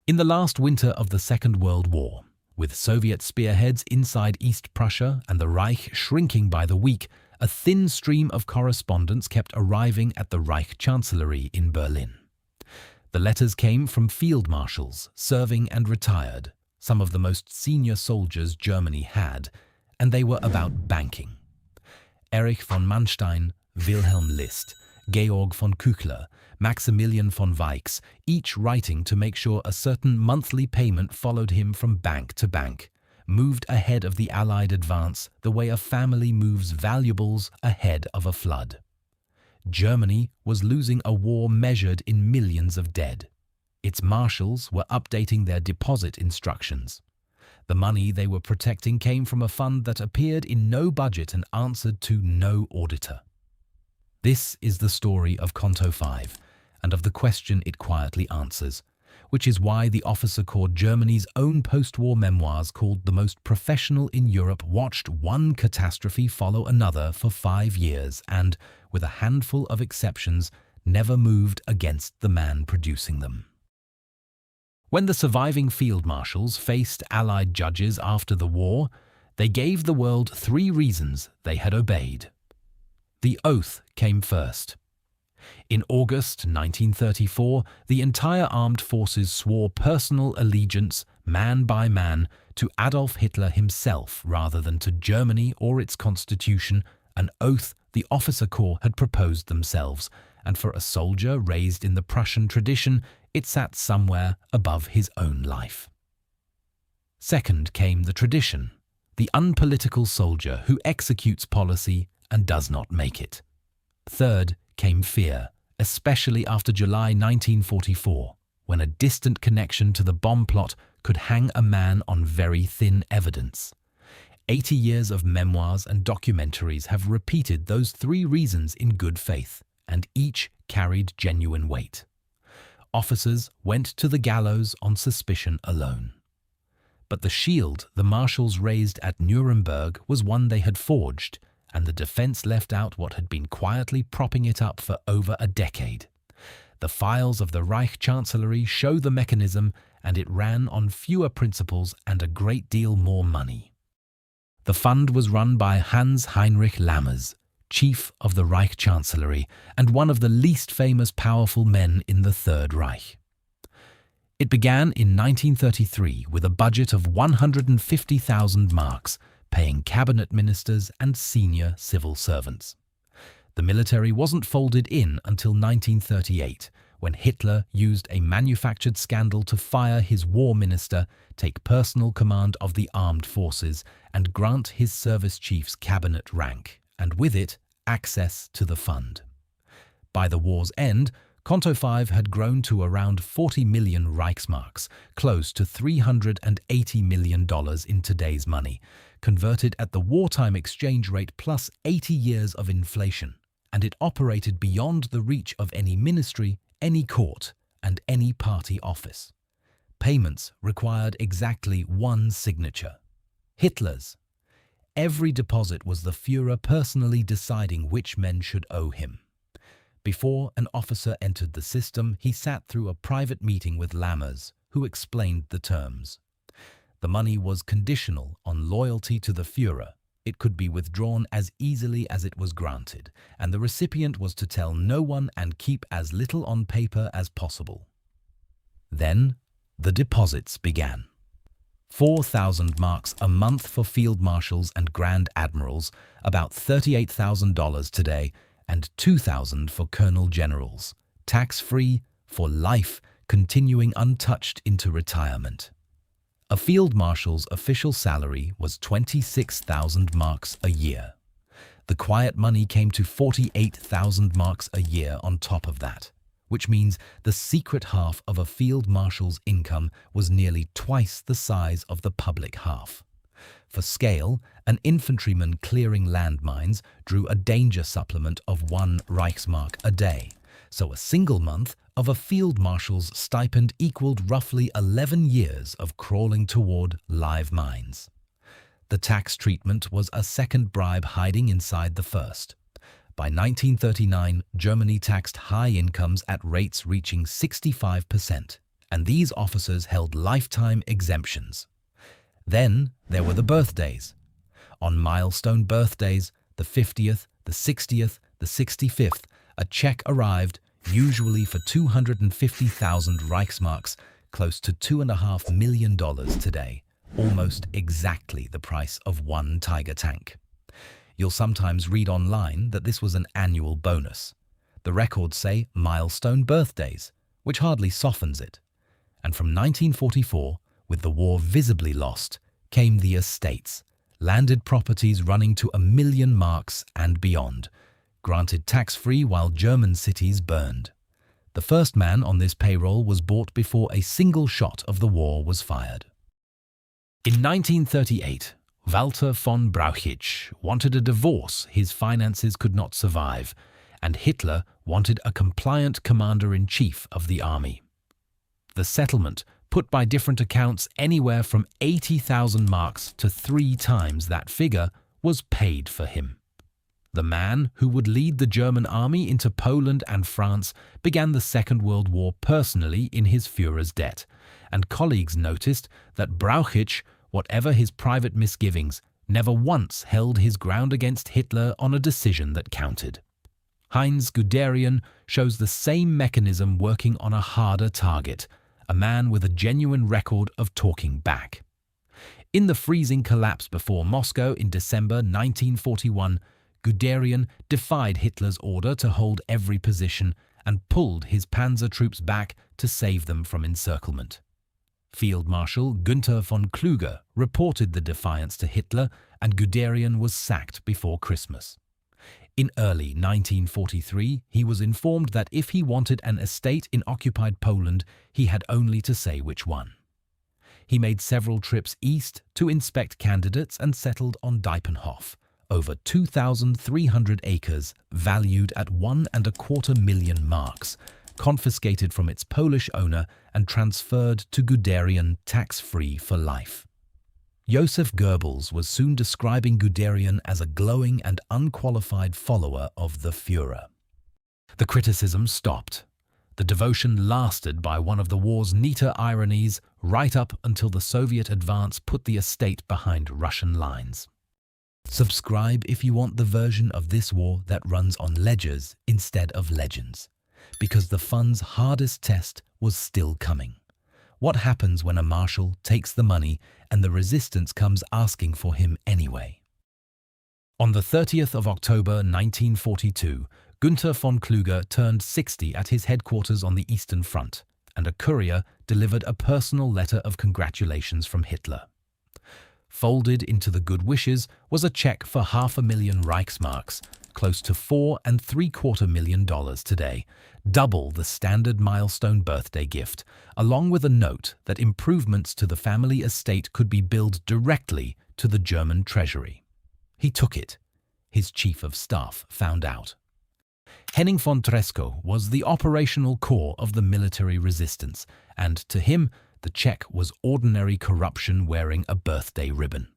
In the last winter of the Second World War, with Soviet spearheads inside East Prussia and the Reich shrinking by the week, a thin stream of correspondence kept arriving at the Reich Chancellery in Berlin. The letters came from field marshals, serving and retired, some of the most senior soldiers Germany had, and they were about banking. Erich von Manstein, Wilhelm List, Georg von Küchler, Maximilian von Weichs, each writing to make sure a certain monthly payment followed him from bank to bank, moved ahead of the Allied advance the way a family moves valuables ahead of a flood. Germany was losing a war measured in millions of dead. Its marshals were updating their deposit instructions. The money they were protecting came from a fund that appeared in no budget and answered to no auditor. This is the story of Konto 5, and of the question it quietly answers, which is why the officer corps Germany's own post-war memoirs called the most professional in Europe watched one catastrophe follow another for 5 years and, with a handful of exceptions, never moved against the man producing them. When the surviving field marshals faced Allied judges after the war, they gave the world 3 reasons they had obeyed. The oath came first. In August 1934, the entire armed forces swore personal allegiance, man by man, to Adolf Hitler himself rather than to Germany or its constitution, an oath the officer corps had proposed themselves, and for a soldier raised in the Prussian tradition, it sat somewhere above his own life. Second came the tradition, the unpolitical soldier who executes policy and does not make it. Third came fear, especially after July 1944, when a distant connection to the bomb plot could hang a man on very thin evidence. 80 years of memoirs and documentaries have repeated those 3 reasons in good faith, and each carried genuine weight. Officers went to the gallows on suspicion alone. But the shield the marshals raised at Nuremberg was one they had forged, and the defense left out what had been quietly propping it up for over a decade. The files of the Reich Chancellery show the mechanism, and it ran on fewer principles and a great deal more money. The fund was run by Hans Heinrich Lammers, chief of the Reich Chancellery and one of the least famous powerful men in the Third Reich. It began in 1933 with a budget of 150,000 marks, paying cabinet ministers and senior civil servants. The military wasn't folded in until 1938, when Hitler used a manufactured scandal to fire his war minister, take personal command of the armed forces, and grant his service chiefs cabinet rank, and with it, access to the fund. By the war's end, Konto 5 had grown to around 40 million Reichsmarks, close to $380 million in today's money, converted at the wartime exchange rate plus 80 years of inflation, and it operated beyond the reach of any ministry, any court, and any party office. Payments required exactly one signature: Hitler's. Every deposit was the Führer personally deciding which men should owe him. Before an officer entered the system, he sat through a private meeting with Lammers, who explained the terms. The money was conditional on loyalty to the Führer. It could be withdrawn as easily as it was granted, and the recipient was to tell no one and keep as little on paper as possible. Then, the deposits began. 4,000 marks a month for field marshals and grand admirals, about $38,000 today, and 2,000 for colonel generals, tax-free, for life, continuing untouched into retirement. A field marshal's official salary was 26,000 marks a year. The quiet money came to 48,000 marks a year on top of that, which means the secret half of a field marshal's income was nearly twice the size of the public half. For scale, an infantryman clearing landmines drew a danger supplement of 1 Reichsmark a day, so a single month of a field marshal's stipend equaled roughly 11 years of crawling toward live mines. The tax treatment was a second bribe hiding inside the first. By 1939, Germany taxed high incomes at rates reaching 65%, and these officers held lifetime exemptions. Then there were the birthdays. On milestone birthdays, the 50th, the 60th, the 65th, a check arrived, usually for 250,000 Reichsmarks, close to $2.5 million today, almost exactly the price of one Tiger tank. You'll sometimes read online that this was an annual bonus. The records say milestone birthdays, which hardly softens it. And from 1944, with the war visibly lost, came the estates, landed properties running to 1 million marks and beyond, granted tax-free while German cities burned. The first man on this payroll was bought before a single shot of the war was fired. In 1938, Walter von Brauchitsch wanted a divorce his finances could not survive, and Hitler wanted a compliant commander-in-chief of the army. The settlement, put by different accounts anywhere from 80,000 marks to 3 times that figure, was paid for him. The man who would lead the German army into Poland and France began the Second World War personally in his Führer's debt, and colleagues noticed that Brauchitsch, whatever his private misgivings, never once held his ground against Hitler on a decision that counted. Heinz Guderian shows the same mechanism working on a harder target, a man with a genuine record of talking back. In the freezing collapse before Moscow in December 1941, Guderian defied Hitler's order to hold every position and pulled his panzer troops back to save them from encirclement. Field Marshal Günther von Kluge reported the defiance to Hitler, and Guderian was sacked before Christmas. In early 1943, he was informed that if he wanted an estate in occupied Poland, he had only to say which one. He made several trips east to inspect candidates and settled on Diepenhof, over 2,300 acres valued at 1.25 million marks, confiscated from its Polish owner and transferred to Guderian tax-free for life. Joseph Goebbels was soon describing Guderian as a glowing and unqualified follower of the Führer. The criticism stopped. The devotion lasted by one of the war's neater ironies right up until the Soviet advance put the estate behind Russian lines. Subscribe if you want the version of this war that runs on ledgers instead of legends, because the fun's hardest test was still coming. What happens when a marshal takes the money and the resistance comes asking for him anyway? On the 30th of October 1942, Günther von Kluge turned 60 at his headquarters on the Eastern Front, and a courier delivered a personal letter of congratulations from Hitler. Folded into the good wishes was a check for 500,000 Reichsmarks, close to $4.75 million today, double the standard milestone birthday gift, along with a note that improvements to the family estate could be billed directly to the German treasury. He took it. His chief of staff found out. Henning von Tresckow was the operational core of the military resistance, and to him, the check was ordinary corruption wearing a birthday ribbon.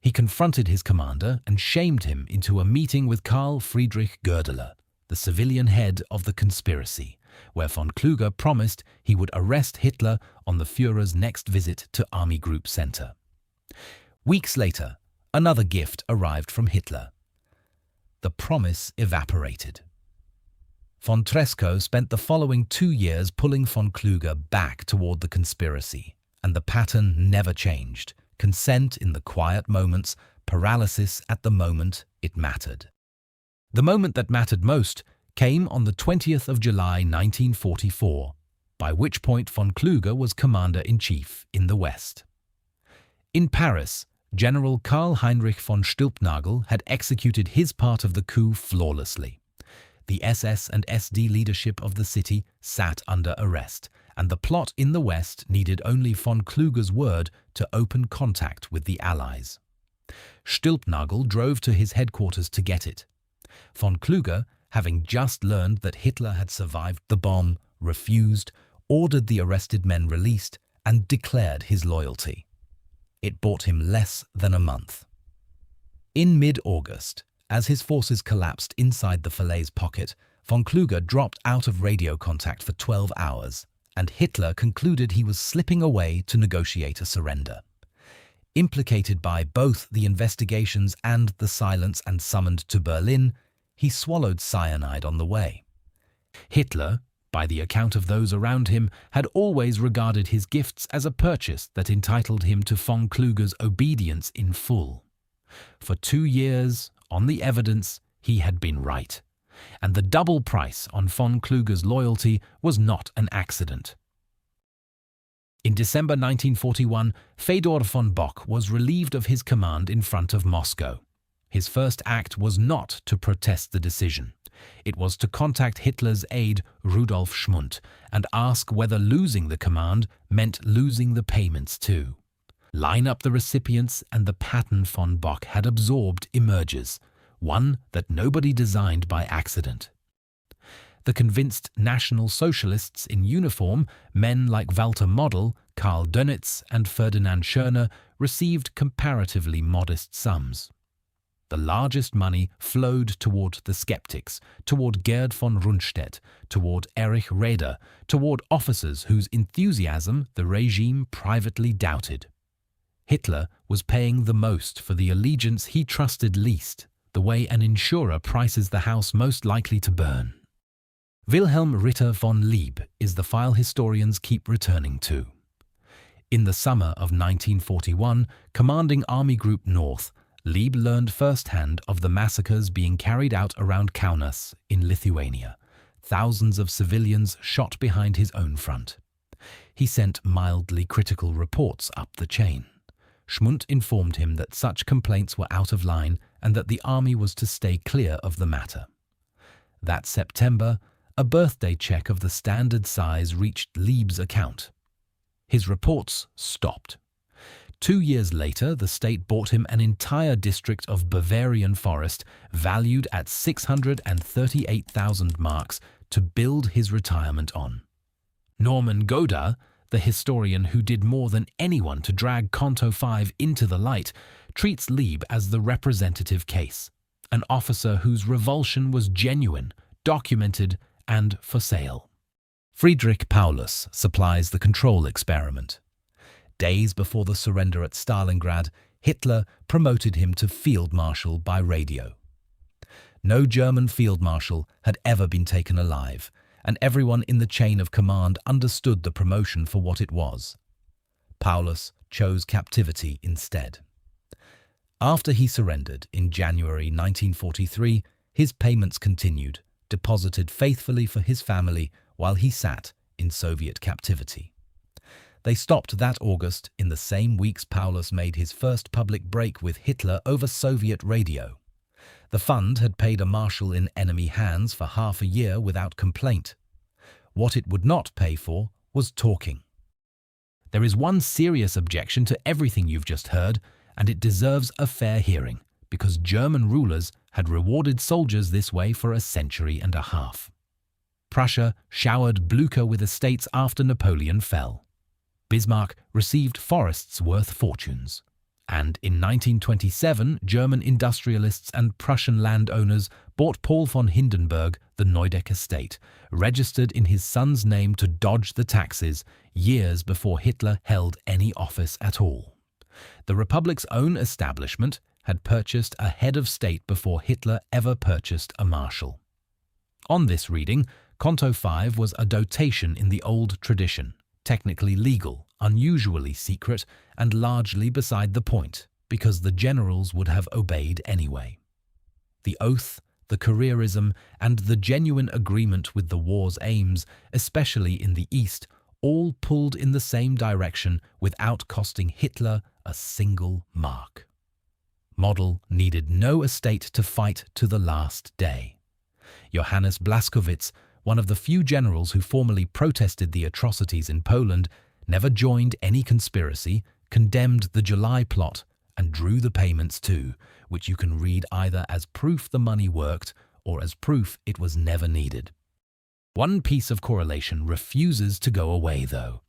He confronted his commander and shamed him into a meeting with Karl Friedrich Goerdeler, the civilian head of the conspiracy, where von Kluge promised he would arrest Hitler on the Führer's next visit to Army Group Center. Weeks later, another gift arrived from Hitler. The promise evaporated. Von Tresckow spent the following 2 years pulling von Kluge back toward the conspiracy, and the pattern never changed. Consent in the quiet moments, paralysis at the moment it mattered. The moment that mattered most came on the 20th of July 1944, by which point von Kluge was commander-in-chief in the West. In Paris, General Karl Heinrich von Stülpnagel had executed his part of the coup flawlessly. The SS and SD leadership of the city sat under arrest, and the plot in the West needed only von Kluge's word to open contact with the Allies. Stülpnagel drove to his headquarters to get it. Von Kluge, having just learned that Hitler had survived the bomb, refused, ordered the arrested men released, and declared his loyalty. It bought him less than a month. In mid-August, as his forces collapsed inside the Falaise pocket, von Kluge dropped out of radio contact for 12 hours and Hitler concluded he was slipping away to negotiate a surrender. Implicated by both the investigations and the silence and summoned to Berlin, he swallowed cyanide on the way. Hitler, by the account of those around him, had always regarded his gifts as a purchase that entitled him to von Kluge's obedience in full. For 2 years, on the evidence, he had been right, and the double price on von Kluge's loyalty was not an accident. In December 1941, Fedor von Bock was relieved of his command in front of Moscow. His first act was not to protest the decision. It was to contact Hitler's aide Rudolf Schmundt and ask whether losing the command meant losing the payments too. Line up the recipients and the pattern von Bock had absorbed emerges, one that nobody designed by accident. The convinced National Socialists in uniform, men like Walter Model, Karl Dönitz and Ferdinand Schörner, received comparatively modest sums. The largest money flowed toward the skeptics, toward Gerd von Rundstedt, toward Erich Raeder, toward officers whose enthusiasm the regime privately doubted. Hitler was paying the most for the allegiance he trusted least, the way an insurer prices the house most likely to burn. Wilhelm Ritter von Lieb is the file historians keep returning to. In the summer of 1941, commanding Army Group North, Lieb learned firsthand of the massacres being carried out around Kaunas in Lithuania, thousands of civilians shot behind his own front. He sent mildly critical reports up the chain. Schmundt informed him that such complaints were out of line and that the army was to stay clear of the matter. That September, a birthday check of the standard size reached Lieb's account. His reports stopped. 2 years later, the state bought him an entire district of Bavarian forest valued at 638,000 marks to build his retirement on. Norman Goda, the historian who did more than anyone to drag Konto 5 into the light, treats Lieb as the representative case, an officer whose revulsion was genuine, documented, and for sale. Friedrich Paulus supplies the control experiment. Days before the surrender at Stalingrad, Hitler promoted him to field marshal by radio. No German field marshal had ever been taken alive, and everyone in the chain of command understood the promotion for what it was. Paulus chose captivity instead. After he surrendered in January 1943, his payments continued, deposited faithfully for his family while he sat in Soviet captivity. They stopped that August in the same weeks Paulus made his first public break with Hitler over Soviet radio. The fund had paid a marshal in enemy hands for half a year without complaint. What it would not pay for was talking. There is one serious objection to everything you've just heard, and it deserves a fair hearing, because German rulers had rewarded soldiers this way for a century and a half. Prussia showered Blücher with estates after Napoleon fell. Bismarck received forests worth fortunes. And in 1927, German industrialists and Prussian landowners bought Paul von Hindenburg the Neudeck estate, registered in his son's name to dodge the taxes, years before Hitler held any office at all. The Republic's own establishment had purchased a head of state before Hitler ever purchased a marshal. On this reading, Konto 5 was a dotation in the old tradition, technically legal, unusually secret, and largely beside the point, because the generals would have obeyed anyway. The oath, the careerism, and the genuine agreement with the war's aims, especially in the East, all pulled in the same direction without costing Hitler a single mark. Model needed no estate to fight to the last day. Johannes Blaskowitz, one of the few generals who formally protested the atrocities in Poland, never joined any conspiracy, condemned the July plot, and drew the payments too, which you can read either as proof the money worked or as proof it was never needed. One piece of correlation refuses to go away, though.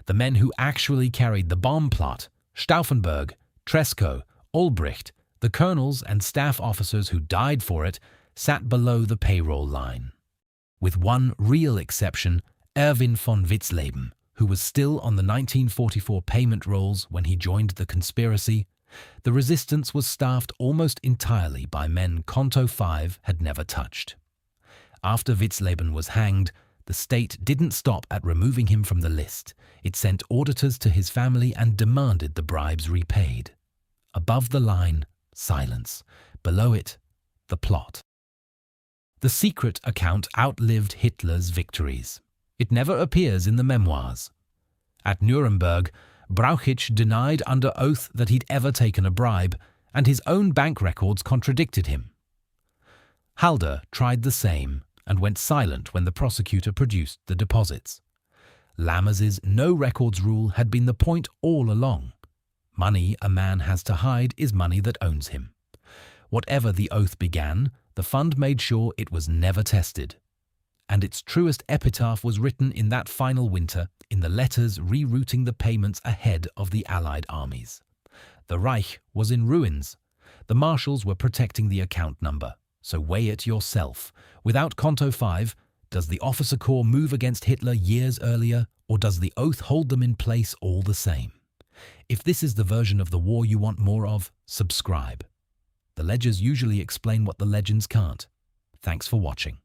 The men who actually carried the bomb plot, Stauffenberg, Tresco, Olbricht, the colonels and staff officers who died for it, sat below the payroll line. With one real exception, Erwin von Witzleben, who was still on the 1944 payment rolls when he joined the conspiracy, the resistance was staffed almost entirely by men Konto 5 had never touched. After Witzleben was hanged, the state didn't stop at removing him from the list. It sent auditors to his family and demanded the bribes repaid. Above the line, silence. Below it, the plot. The secret account outlived Hitler's victories. It never appears in the memoirs. At Nuremberg, Brauchitsch denied under oath that he'd ever taken a bribe, and his own bank records contradicted him. Halder tried the same and went silent when the prosecutor produced the deposits. Lammers's no records rule had been the point all along. Money a man has to hide is money that owns him. Whatever the oath began, the fund made sure it was never tested. And its truest epitaph was written in that final winter in the letters rerouting the payments ahead of the Allied armies. The Reich was in ruins. The marshals were protecting the account number. So weigh it yourself. Without Konto 5, does the officer corps move against Hitler years earlier, or does the oath hold them in place all the same? If this is the version of the war you want more of, subscribe. The ledgers usually explain what the legends can't. Thanks for watching.